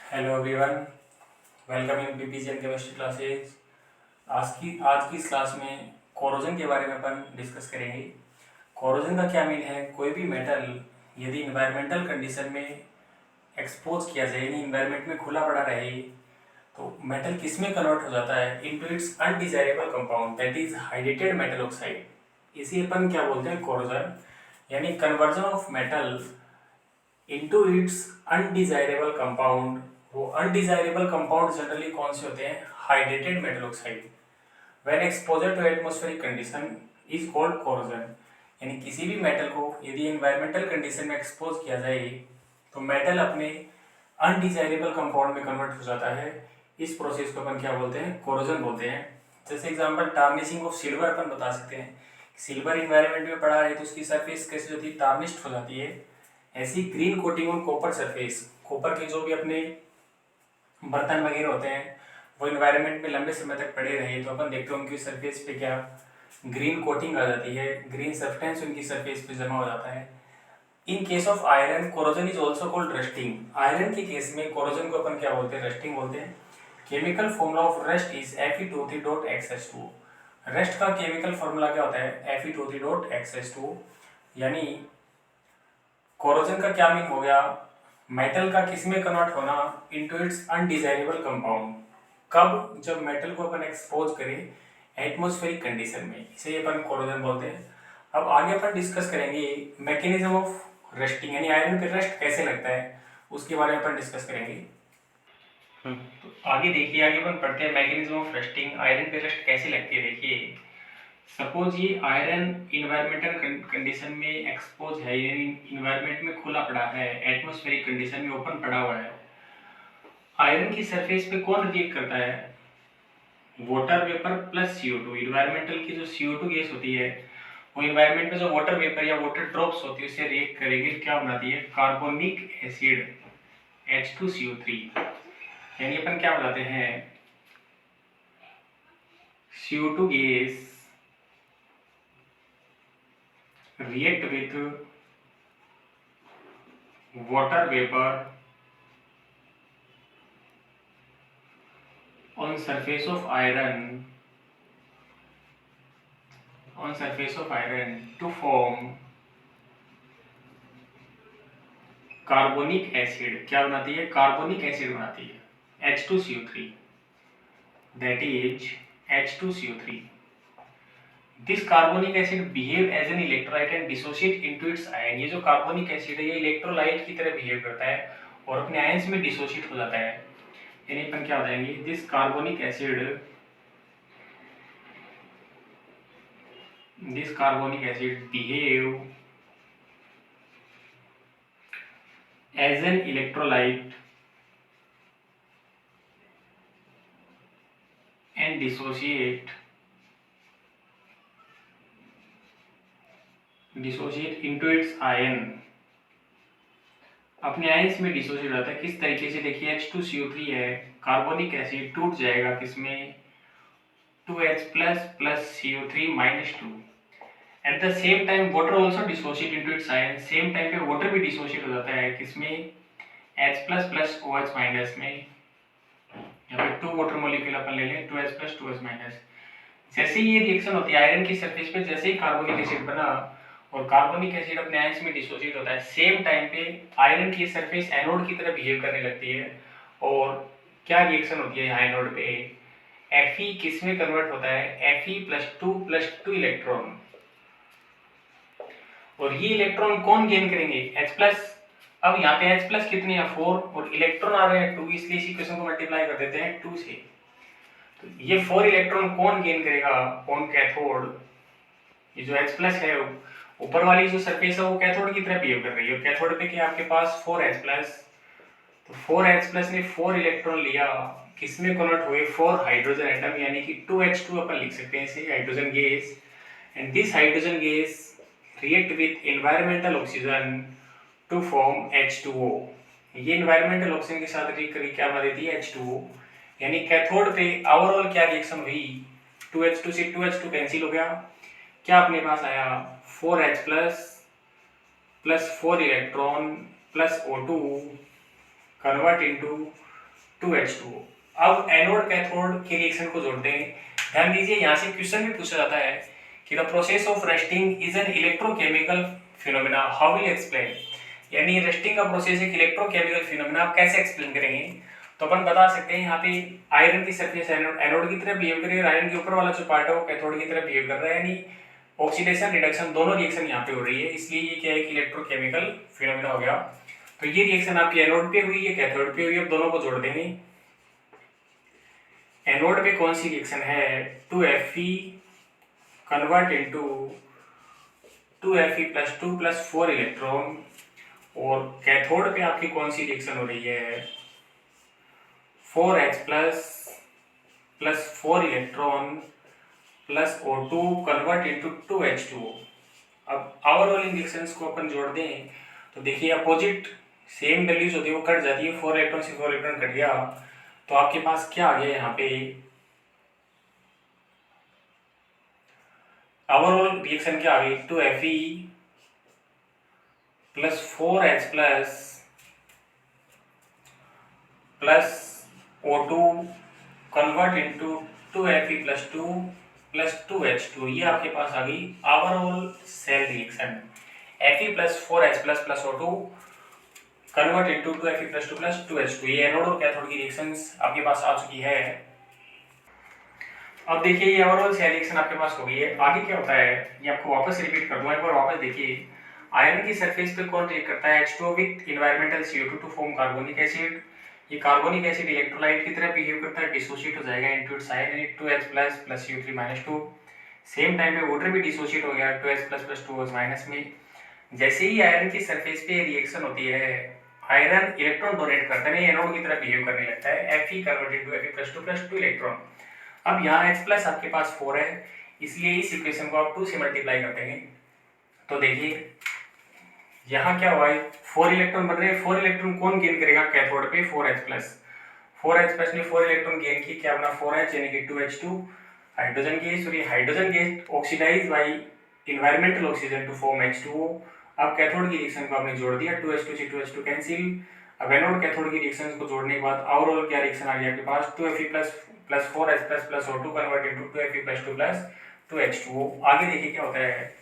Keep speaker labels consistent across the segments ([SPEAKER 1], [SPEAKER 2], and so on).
[SPEAKER 1] Hello everyone, welcome in PPGN chemistry classes. आज की इस क्लास में कोरोजन के बारे में अपन डिस्कस करेंगे। कोरोजन का क्या मीन है? कोई भी मेटल यदि इन्वायरमेंटल कंडीशन में एक्सपोज किया जाए, यानी इन्वायरमेंट में खुला पड़ा रहे, तो मेटल किस में कन्वर्ट हो जाता है? Into its undesirable compound, that is hydrated metal oxide. इसी अपन क्या बोलते हैं? कोरोजन, यानी conversion of metal into its undesirable compound. वो अनडिजायरेबल कंपाउंड जनरली कौन से होते हैं? Hydrated metal oxide when exposure to atmospheric condition is called corrosion. यानी किसी भी मेटल को यदि एनवायरमेंटल कंडीशन में एक्सपोज किया जाए तो मेटल अपने अनडिजायरेबल कंपाउंड में कन्वर्ट हो जाता है। इस प्रोसेस को अपन क्या बोलते हैं? कोरोजन बोलते हैं। जैसे एग्जांपल टार्निशिंग ऑफ सिल्वर अपन बता सकते हैं। सिल्वर इन्वायरमेंट में पड़ा है तो उसकी सरफेस कैसे होती है? टार्निश्ड हो जाती है। ऐसी green coating on copper surface, copper के जो भी अपने बर्तन वगैरह होते हैं वो इन्वायरमेंट में लंबे समय तक पड़े रहे तो अपन देखते हैं उनकी सरफेस पे क्या ग्रीन कोटिंग आ जाती है, ग्रीन सब्सटेंस उनकी सरफेस पे जमा हो जाता है। In case of iron corrosion is also called rusting. Iron के केस में कोरोजन को अपन क्या बोलते हैं? रस्टिंग बोलते हैं। Chemical formula of rust is Fe2O3.xS2। Rust का केमिकल फॉर्मूला क्या होता है? Fe2O3.xS2। यानी कोरोजन का क्या मीन हो गया? मेटल का किस में कन्वर्ट होना? Into its undesirable compound. कब? जब मेटल को अपन एक्सपोज करें एटमॉस्फेरिक कंडीशन में, इसे अपन कोरोजन बोलते हैं। अब आगे अपन डिस्कस करेंगे मैकेनिज्म ऑफ रस्टिंग, यानी आयरन पे रस्ट कैसे लगता है उसके बारे में अपन डिस्कस करेंगे। तो आगे देखिए, आगे अपन पढ़ते हैं मैकेनिज्म ऑफ रस्टिंग, आयरन पे रस्ट कैसे लगती है। देखिए, सपोज ये आयरन इन्वायरमेंटल कंडीशन में एक्सपोज है, यानी इन्वायरमेंट में खुला पड़ा है, एटमॉस्फेरिक कंडीशन में ओपन पड़ा हुआ है। आयरन की सरफेस पे कौन रिएक्ट करता है? Water vapour plus CO2। Environmental की जो CO2 गैस होती है वो इन्वायरमेंट में जो वाटर वेपर या वाटर ड्रॉप्स होती है उससे रिएक्ट करेगी, क्या बनाती है? Carbonic acid H2CO3। यानी अपन क्या बताते हैं? CO2 gas react with water vapor on surface of iron to form carbonic acid. क्या बनाती है? कार्बोनिक एसिड बनाती है H2CO3, that is H2CO3। This carbonic acid behave as an electrolyte and dissociate into its ion. ये जो carbonic acid है ये electrolyte की तरह बिहेव करता है और अपने आयंस में डिसोशिएट हो जाता है। यानी अपन क्या बताएंगे? This carbonic acid behave as an electrolyte and dissociate into its ion। अपने आयंस में डिसोशिएट होता है। किस तरीके से? देखिए, H2CO3 है, कार्बोनिक एसिड टूट जाएगा किसमें? 2H plus CO3 -2। At the same time water also dissociate into its ion. Same time पे वाटर भी डिसोशिएट हो जाता है किसमें? H प्लस OH में। यहाँ पे 2 वाटर मॉलिक्यूल अपन ले लें, 2H प्लस 2H माइनस। जैसे ही ये रिएक्शन होती है आयरन की सरफेस पे, जैसे ही कार्बोनिक एसिड बना और कार्बोनिक एसिड अपने आयंस में डिसोशिएट होता है, सेम टाइम पे आयरन की सरफेस एनोड की तरह बिहेव करने लगती है। और क्या रिएक्शन होती है यहाँ एनोड पे? Fe किस में कन्वर्ट होता है? Fe +2 electron. और ये इलेक्ट्रॉन कौन गेन करेंगे? H plus. अब यहाँ पे H प्लस कितने हैं? 4, और इलेक्ट्रॉन आ रहे हैं 2, इसलिए इस इक्वेशन को मल्टीप्लाई कर देते हैं 2 से। तो ये 4 इलेक्ट्रॉन कौन गेन करेगा ऑन कैथोड? ये जो H प्लस है, ऊपर वाली जो सरफेस है वो कैथोड की तरह बिहेव कर रही है। कैथोड पे क्या आपके पास 4H प्लस, तो 4H प्लस ने 4 इलेक्ट्रॉन लिया, किसमें कन्वर्ट हुए? 4 हाइड्रोजन एटम, यानी कि 2H2 अपन लिख सकते हैं इसे, hydrogen gas. And this hydrogen gas react with environmental oxygen to form H2O। ये एनवायरमेंटल ऑक्सीजन के साथ रिएक्ट करके क्या बना देती है? H2O। यानी कैथोड पे ओवरऑल क्या रिएक्शन हुई? 2H2 से 2H2 कैंसिल हो गया, क्या अपने पास आया? 4H plus 4 electron plus O2 convert into 2H2O। अब एनोड कैथोड के रिएक्शन को जोड़ते हैं। ध्यान दीजिए, यहाँ से क्वेश्चन भी पूछा जाता है कि the process of resting is an electrochemical phenomena, how will explain. यानी रेस्टिंग का प्रोसेस एक इलेक्ट्रोकेमिकल फिनोमेना, आप कैसे एक्सप्लेन करेंगे। तो अपन बता सकते हैं यहाँ पे आयरन की सरफेस एनोड की तरह बिहेव कर रही है, आयरन के ऊपर वाला जो पार्ट है वो कैथोड की तरह बिहेव कर रहा है, यानी ऑक्सीडेशन रिडक्शन दोनों रिएक्शन यहाँ पे हो रही है, इसलिए ये क्या है कि इलेक्ट्रोकेमिकल फिनोमेना हो गया। तो ये रिएक्शन आपकी एनोड पे हुई है, कैथोड पे हुई है, अब दोनों को जोड़ देंगे। एनोड पे कौन सी रिएक्शन है, 2Fe convert into 2Fe plus 2 plus 4 electron, और कैथोड पे आपकी कौन सी रिएक्शन हो रही है, 4H plus plus 4 electron plus O2 convert into 2H2O। अब आवर वाली रिएक्शंस को अपन जोड़ दें तो देखिए अपोजिट सेम वैल्यूज होती है वो कट जाती है, 4 इलेक्ट्रॉन से 4 इलेक्ट्रॉन कट गया, तो आपके पास क्या आ गया यहाँ पे, ओवरऑल रिएक्शन क्या आ गई, 2Fe plus 4H plus plus O2 convert into 2Fe plus 2 plus 2H2, ये आपके पास आ गई overall cell reaction. Fe plus 4H plus plus O2 convert into 2Fe plus 2 plus 2H2, ये एनोड और कैथोड की रिएक्शंस आपके पास आ चुकी है। अब देखिए ये ओवरऑल सेल रिएक्शन आपके पास हो गई है। आगे क्या होता है ये आपको वापस रिपीट कर दूंगा, एक बार वापस देखिए। आयरन की सरफेस पे कौन रिएक्ट करता है, H2O with environmental CO2 to form carbonic acid. ये कार्बोनिक एसिड इलेक्ट्रोलाइट की तरह बिहेव करता है, डिसोशिएट हो जाएगा इनटू इट्स आयन, यानी 2H plus plus CO3 2। Same time पे वाटर भी डिसोशिएट हो गया 2H प्लस प्लस 2 माइनस में। जैसे ही आयरन की सरफेस पे रिएक्शन होती है, आयरन इलेक्ट्रॉन डोनेट करता है, एनोड की तरह बिहेव करने लगता है, Fe converted to Fe plus 2 electron. अब यहाँ H प्लस आपके पास 4 है, इसलिए इस इक्वेशन को आप 2 से मल्टीप्लाई कर देंगे। तो देखिए यहाँ क्या हुआ है, 4 इलेक्ट्रॉन बन रहे हैं, 4 इलेक्ट्रॉन कौन गेन करेगा कैथोड पे, 4H प्लस। 4H प्लस ने 4 इलेक्ट्रॉन गेन की, क्या बना 4H यानी कि 2H2 हाइड्रोजन गैस, और ये hydrogen gas oxidise by environmental oxygen to form H2O। अब कैथोड की रिएक्शन को आपने जोड़ दिया, 2H2 से 2H2 कैंसिल। अब एनोड कैथोड की रिएक्शंस को जोड़ने के बाद ओवरऑल क्या रिएक्शन आ गया आपके पास, 2Fe plus plus 4H plus plus O2 convert into 2Fe plus 2 plus 2H2O। आगे देखिए क्या होता है,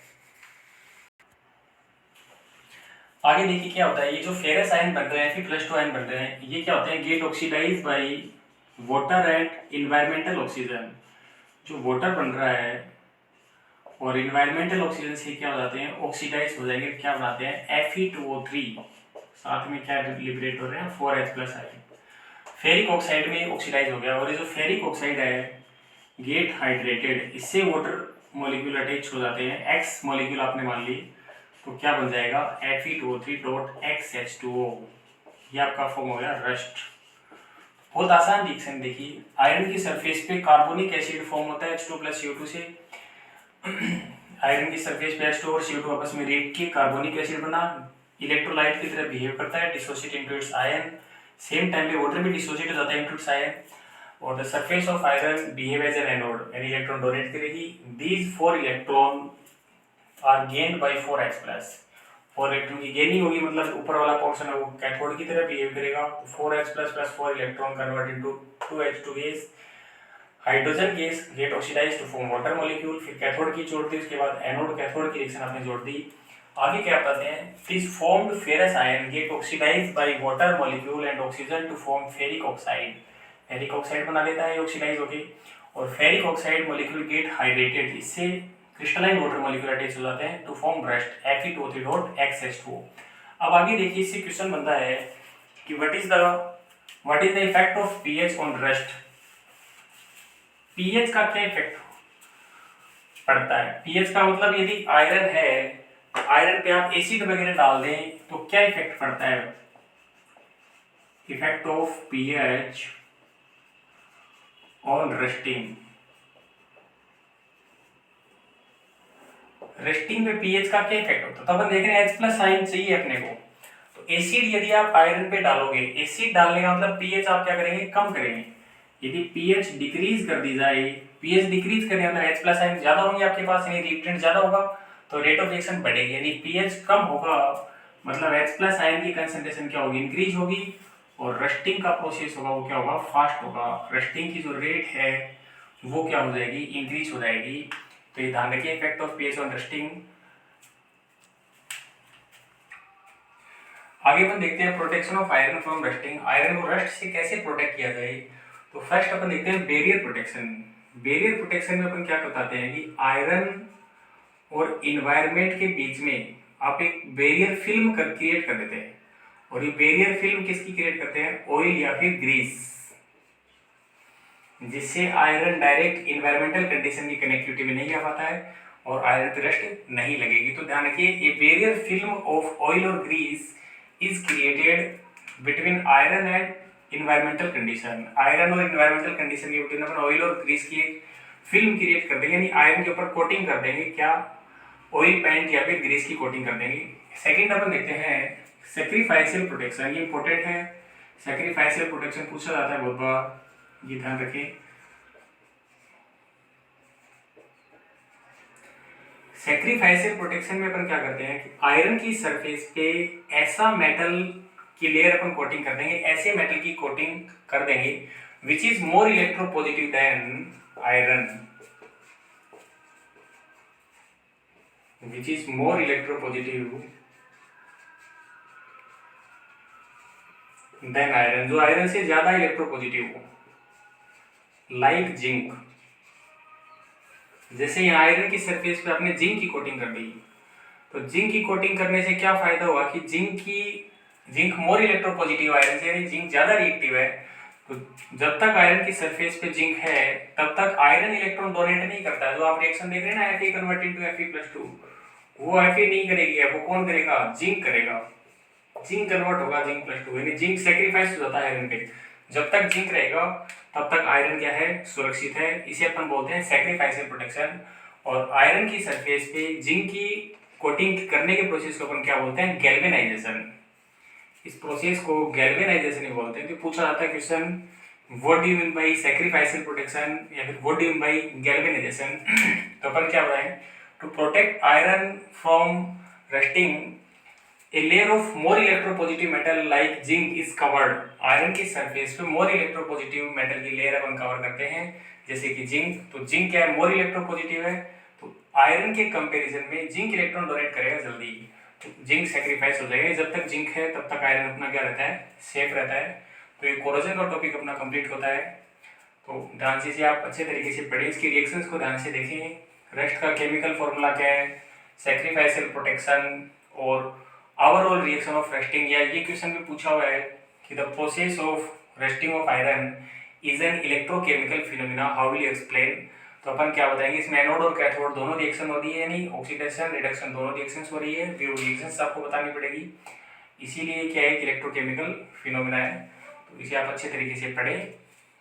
[SPEAKER 1] आगे देखिए क्या होता है, ये जो फेरस आयन बन रहे हैं, Fe प्लस 2 आयन बन रहे हैं, ये क्या होते हैं, get oxidise by water and environmental oxygen. जो वाटर बन रहा है और इन्वायरमेंटल ऑक्सीजन से क्या हो जाते हैं, ऑक्सीडाइज हो जाएंगे, क्या बनाते हैं Fe2O3, साथ में क्या लिबरेट हो रहे हैं 4H plus ion, ferric oxide में ऑक्सीडाइज हो गया। और ये जो फेरिक ऑक्साइड है गेट हाइड्रेटेड, इससे वाटर मॉलिक्यूल अटैच हो जाते हैं, X मॉलिक्यूल आपने मान ली, तो क्या बन जाएगा Fe2O3.XH2O, ये आपका फॉर्म हो गया रस्ट। बहुत आसान रिएक्शन देखिए, आयरन की सरफेस पे कार्बोनिक एसिड फॉर्म होता है H2 प्लस CO2 से। आयरन की सरफेस पे H2 और CO2 आपस में रिएक्ट किए, कार्बोनिक एसिड बना, इलेक्ट्रोलाइट की तरह बिहेव करता है, dissociate into its ion. Same time पे वाटर भी डिसोशिएट हो जाता है इनटू इट्स आयन, और the surface of iron behave as an anode, यानी इलेक्ट्रॉन डोनेट करेगी। These 4 electron are gained by 4H plus, 4 electron की गेनिंग होगी, मतलब ऊपर वाला पोर्शन है वो कैथोड की तरह बिहेव करेगा, 4H plus plus 4 electron convert into 2H2 gas, hydrogen gas get oxidise to form water molecule. फिर कैथोड की जोड़ दी, उसके बाद एनोड कैथोड की रिएक्शन आपने जोड़ दी। आगे क्या बताते हैं, this formed ferrous ion get oxidise by water molecule and oxygen to form ferric oxide, ferric oxide बना देता है ऑक्सीडाइज होके, और ferric oxide molecule get hydrated, इससे क्रिस्टलाइन वाटर मॉलिक्यूल अटैच हो जाते हैं टू फॉर्म रस्ट, Fe2O3.XH2O। अब आगे देखिए, इससे क्वेश्चन बनता है कि what is the effect of pH on rust. PH का क्या इफेक्ट पड़ता है, पीएच का मतलब यदि आयरन है, आयरन पे आप एसिड वगैरह डाल दें तो क्या इफेक्ट पड़ता है, effect of pH on rusting. Resting में पीएच का क्या इफेक्ट होता है, तो अपन देख रहे हैं H प्लस साइन चाहिए अपने को, तो एसिड यदि आप आयरन पे डालोगे, एसिड डालने का मतलब पीएच आप क्या करेंगे, कम करेंगे। यदि पीएच डिक्रीज कर दी जाए, पीएच डिक्रीज करने मतलब H प्लस आयन ज्यादा होंगे आपके पास, यानी रिएक्टेंट ज्यादा होगा तो रेट ऑफ रिएक्शन बढ़ेगी, यानी पीएच कम होगा मतलब H प्लस आयन की कंसंट्रेशन क्या होगी, इंक्रीज होगी, और रस्टिंग का प्रोसेस होगा वो क्या होगा, फास्ट होगा। रस्टिंग की जो रेट है वो क्या हो जाएगी, इंक्रीज हो जाएगी। तो ये ध्यान रखिए, effect of pH on rusting. आगे अपन देखते हैं protection of iron from rusting. Iron को रस्ट से कैसे प्रोटेक्ट किया जाए। तो फर्स्ट अपन देखते हैं बैरियर प्रोटेक्शन। बैरियर प्रोटेक्शन में अपन क्या बताते हैं कि आयरन और इन्वायरमेंट के बीच में आप एक बैरियर फिल्म क्रिएट कर देते हैं। और ये बैरियर फिल्म किसकी क्रिएट करते हैं, ऑयल या फिर ग्रीस, जिससे आयरन डायरेक्ट इन्वायरमेंटल कंडीशन की कनेक्टिविटी में नहीं आ पाता है और आयरन पे रस्ट नहीं लगेगी। तो ध्यान रखिए, a barrier film of oil और grease is created between iron and environmental condition. Iron और इन्वायरमेंटल कंडीशन के बिटवीन अपन ऑयल और ग्रीस की एक फिल्म क्रिएट कर देंगे, यानी आयरन के ऊपर कोटिंग कर देंगे, क्या, ऑयल पेंट या फिर ग्रीस की कोटिंग कर देंगे। सेकेंड अपन देखते हैं सैक्रिफाइशियल प्रोटेक्शन। ये इंपॉर्टेंट है, सैक्रिफाइशियल प्रोटेक्शन पूछा जाता है बहुत बार, ये ध्यान रखें। सैक्रिफाइशियल प्रोटेक्शन में अपन क्या करते हैं कि आयरन की सरफेस पे ऐसा मेटल की लेयर अपन कोटिंग कर देंगे, ऐसे मेटल की कोटिंग कर देंगे which is more electropositive than iron, which is more electropositive than iron, जो आयरन से ज्यादा इलेक्ट्रोपॉजिटिव हो, लाइक जिंक। जैसे यहाँ आयरन की सरफेस पे आपने जिंक की कोटिंग कर दी, तो जिंक की कोटिंग करने से क्या फायदा हुआ कि जिंक मोर इलेक्ट्रोपॉजिटिव आयरन से, यानी जिंक ज्यादा रिएक्टिव है। तो जब तक आयरन की सरफेस पे जिंक है तब तक आयरन इलेक्ट्रॉन डोनेट नहीं करता है। जो आप रिएक्शन देख रहे हैं ना, Fe कन्वर्ट इनटू Fe+2, वो Fe नहीं करेगी, वो कौन करेगा, जिंक करेगा। जिंक कन्वर्ट होगा Zn+2, यानी जिंक सेक्रीफाइस हो जाता है आयरन पे। जब तक जिंक रहेगा तब तक आयरन क्या है, सुरक्षित है। इसे अपन बोलते हैं सैक्रिफाइशियल प्रोटेक्शन। और आयरन की सरफेस पे जिंक की कोटिंग करने के प्रोसेस को अपन क्या बोलते हैं, गैल्वेनाइजेशन। इस प्रोसेस को गैल्वेनाइजेशन ही बोलते हैं। तो पूछा जाता है question, what do you mean by sacrificial protection या फिर what do you mean by galvanization. तो अपन क्या बताएं, to protect iron from rusting A layer of more electropositive metal like zinc is covered। Iron की सरफेस पे more electropositive metal की layer अपन cover करते हैं, जैसे कि जिंक। तो जिंक क्या है, मोर इलेक्ट्रोपॉजिटिव है, तो आयरन के कंपैरिजन में जिंक इलेक्ट्रॉन डोनेट करेगा जल्दी, तो जिंक सेक्रीफाइस हो जाएगा। जब तक जिंक है तब तक आयरन अपना क्या रहता है, सेफ रहता है। तो ये कोरोजन का टॉपिक अपना कंप्लीट होता है। तो ध्यान से आप अच्छे तरीके से पढ़ें, इसकी रिएक्शंस को ध्यान से देखें। रस्ट का केमिकल फॉर्मूला क्या है, सैक्रिफाइशियल प्रोटेक्शन और ओवरऑल रिएक्शन ऑफ रस्टिंग। या ये क्वेश्चन में पूछा हुआ है कि the process of rusting of iron is an electrochemical phenomena, how will you explain. तो अपन क्या बताएंगे, इसमें एनोड और कैथोड दोनों रिएक्शन हो रही है, यानी ऑक्सीडेशन रिडक्शन दोनों रिएक्शंस हो रही है, फिर वो रिएक्शंस आपको बतानी पड़ेगी। इसीलिए क्या है, इलेक्ट्रोकेमिकल फिनोमिना है। तो इसे आप अच्छे तरीके से पढ़ें।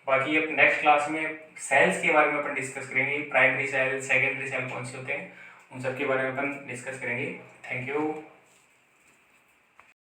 [SPEAKER 1] बाकी अब नेक्स्ट क्लास में सेल्स के बारे में अपन डिस्कस करेंगे, प्राइमरी सेल, सेकेंडरी सेल कौन से होते हैं, उन सब के बारे में अपन डिस्कस करेंगे। Thank you.